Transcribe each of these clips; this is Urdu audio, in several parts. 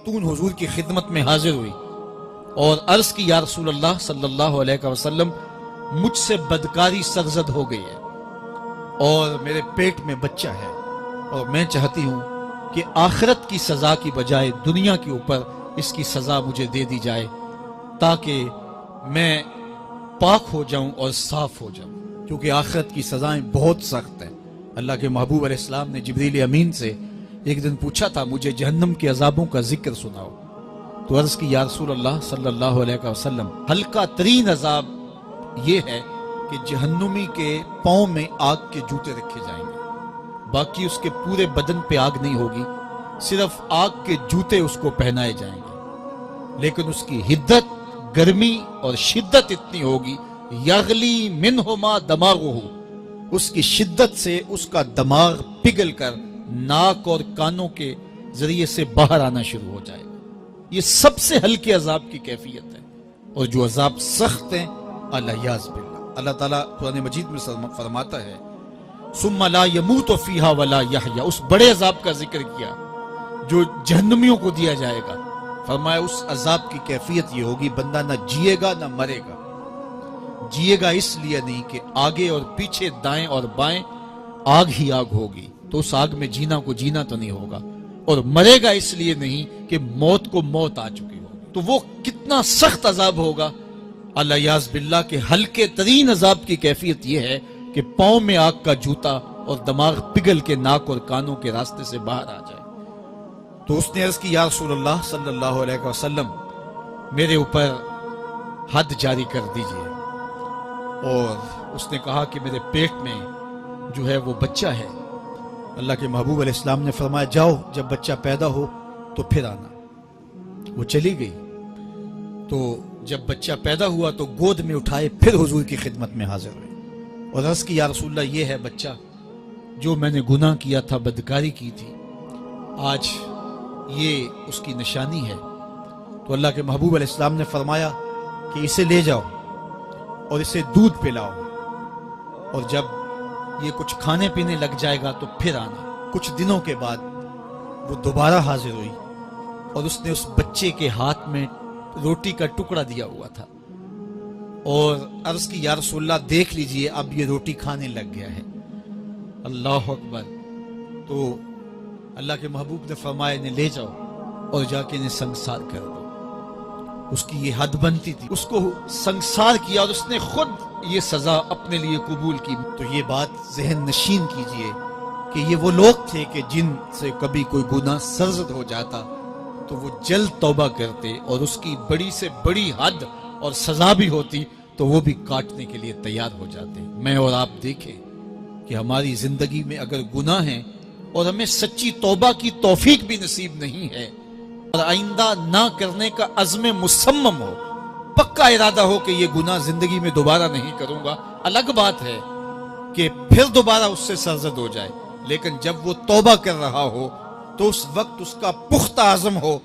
خاتون حضور کی خدمت میں حاضر ہوئی اور عرض کی یا رسول اللہ صلی اللہ علیہ وسلم مجھ سے بدکاری سرزد ہو گئی ہے اور میرے پیٹ میں بچہ ہے اور میں چاہتی ہوں کہ آخرت کی سزا کی بجائے دنیا کے اوپر اس کی سزا مجھے دے دی جائے تاکہ میں پاک ہو جاؤں اور صاف ہو جاؤں، کیونکہ آخرت کی سزائیں بہت سخت ہیں۔ اللہ کے محبوب علیہ السلام نے جبریل امین سے ایک دن پوچھا تھا مجھے جہنم کے عذابوں کا ذکر سناؤ، تو عرض کی یا رسول اللہ صلی اللہ علیہ وسلم ہلکا ترین عذاب یہ ہے کہ جہنمی کے پاؤں میں آگ کے جوتے رکھے جائیں گے، باقی اس کے پورے بدن پہ آگ نہیں ہوگی، صرف آگ کے جوتے اس کو پہنائے جائیں گے، لیکن اس کی حدت، گرمی اور شدت اتنی ہوگی یغلی منہما دماغہ، اس کی شدت سے اس کا دماغ پگھل کر ناک اور کانوں کے ذریعے سے باہر آنا شروع ہو جائے گا۔ یہ سب سے ہلکے عذاب کی کیفیت ہے، اور جو عذاب سخت ہیں الیاذ باللہ، اللہ تعالیٰ قرآن مجید میں فرماتا ہے ثم لا يموت فیہا ولا یحیا، اس بڑے عذاب کا ذکر کیا جو جہنمیوں کو دیا جائے گا، فرمایا اس عذاب کی کیفیت یہ ہوگی بندہ نہ جیے گا نہ مرے گا۔ جیے گا اس لیے نہیں کہ آگے اور پیچھے دائیں اور بائیں آگ ہی آگ ہوگی، تو اس آگ میں جینا کو جینا تو نہیں ہوگا، اور مرے گا اس لیے نہیں کہ موت کو موت آ چکی ہوگی۔ تو وہ کتنا سخت عذاب ہوگا الیاذ باللہ کہ ہلکے ترین عذاب کی کیفیت یہ ہے کہ پاؤں میں آگ کا جوتا اور دماغ پگھل کے ناک اور کانوں کے راستے سے باہر آ جائے۔ تو اس نے عرض کی یا رسول اللہ صلی اللہ علیہ وسلم میرے اوپر حد جاری کر دیجئے، اور اس نے کہا کہ میرے پیٹ میں جو ہے وہ بچہ ہے۔ اللہ کے محبوب علیہ السلام نے فرمایا جاؤ جب بچہ پیدا ہو تو پھر آنا۔ وہ چلی گئی، تو جب بچہ پیدا ہوا تو گود میں اٹھائے پھر حضور کی خدمت میں حاضر ہوئے اور عرض کی یا رسول اللہ یہ ہے بچہ جو میں نے گناہ کیا تھا، بدکاری کی تھی، آج یہ اس کی نشانی ہے۔ تو اللہ کے محبوب علیہ السلام نے فرمایا کہ اسے لے جاؤ اور اسے دودھ پلاؤ، اور جب یہ کچھ کھانے پینے لگ جائے گا تو پھر آنا۔ کچھ دنوں کے بعد وہ دوبارہ حاضر ہوئی اور اس نے اس بچے کے ہاتھ میں روٹی کا ٹکڑا دیا ہوا تھا، اور عرض کی یا رسول اللہ دیکھ لیجئے اب یہ روٹی کھانے لگ گیا ہے۔ اللہ اکبر۔ تو اللہ کے محبوب نے فرمایا انہیں لے جاؤ اور جا کے انہیں سنگسار کر دو۔ اس کی یہ حد بنتی تھی، اس کو سنگسار کیا اور اس نے خود یہ سزا اپنے لیے قبول کی۔ تو یہ بات ذہن نشین کیجئے کہ یہ وہ لوگ تھے کہ جن سے کبھی کوئی گناہ سرزد ہو جاتا تو وہ جلد توبہ کرتے، اور اس کی بڑی سے بڑی حد اور سزا بھی ہوتی تو وہ بھی کاٹنے کے لیے تیار ہو جاتے۔ میں اور آپ دیکھیں کہ ہماری زندگی میں اگر گناہ ہیں اور ہمیں سچی توبہ کی توفیق بھی نصیب نہیں ہے، اور آئندہ نہ کرنے کا عزم مصمم ہو، پکا ارادہ ہو کہ یہ گناہ زندگی میں دوبارہ نہیں کروں گا، الگ بات ہے کہ پھر دوبارہ اس سے سرزد ہو جائے، لیکن جب وہ توبہ کر رہا ہو تو اس وقت اس کا پختہ عزم ہو،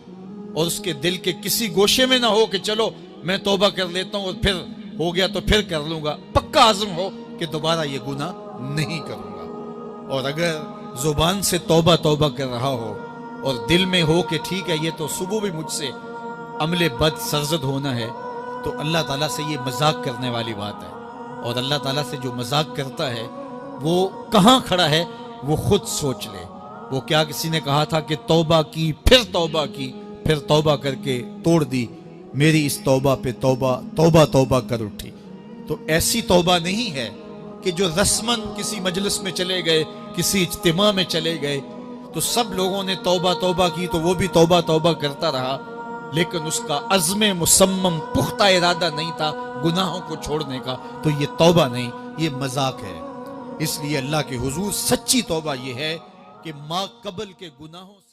اور اس کے دل کے کسی گوشے میں نہ ہو کہ چلو میں توبہ کر لیتا ہوں اور پھر ہو گیا تو پھر کر لوں گا، پکا عزم ہو کہ دوبارہ یہ گناہ نہیں کروں گا۔ اور اگر زبان سے توبہ توبہ کر رہا ہو اور دل میں ہو کہ ٹھیک ہے یہ تو صبح بھی مجھ سے عمل بد سرزد ہونا ہے، تو اللہ تعالیٰ سے یہ مذاق کرنے والی بات ہے، اور اللہ تعالیٰ سے جو مذاق کرتا ہے وہ کہاں کھڑا ہے وہ خود سوچ لے۔ وہ کیا کسی نے کہا تھا کہ توبہ کی پھر توبہ کی، پھر توبہ کر کے توڑ دی، میری اس توبہ پہ توبہ توبہ توبہ کر اٹھی۔ تو ایسی توبہ نہیں ہے کہ جو رسماً کسی مجلس میں چلے گئے، کسی اجتماع میں چلے گئے تو سب لوگوں نے توبہ توبہ کی تو وہ بھی توبہ توبہ کرتا رہا، لیکن اس کا عزم مصمم پختہ ارادہ نہیں تھا گناہوں کو چھوڑنے کا، تو یہ توبہ نہیں، یہ مذاق ہے۔ اس لیے اللہ کے حضور سچی توبہ یہ ہے کہ ما قبل کے گناہوں سے